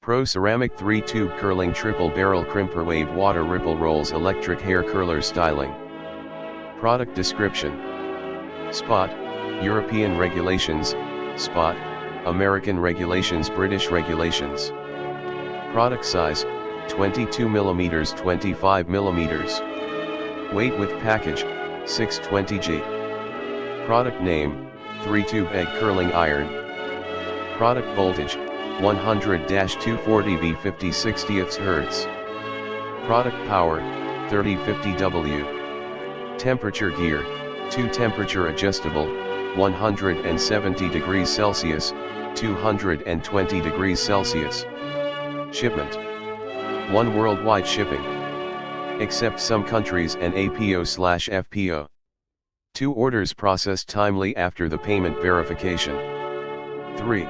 Pro Ceramic 3-tube curling triple barrel crimper wave water ripple rolls electric hair curler styling. Product description. Spot, European regulations, Spot, American regulations, British regulations. Product size, 22 mm 25 mm. Weight with package, 620 g. Product name, 3-tube egg curling iron. Product voltage, 100-240 V 50/60 Hz. Product power, 3050 W. Temperature gear, 2 temperature adjustable, 170 degrees Celsius, 220 degrees Celsius. Shipment. 1 worldwide shipping. Except some countries and APO/FPO. 2 orders processed timely after the payment verification. 3.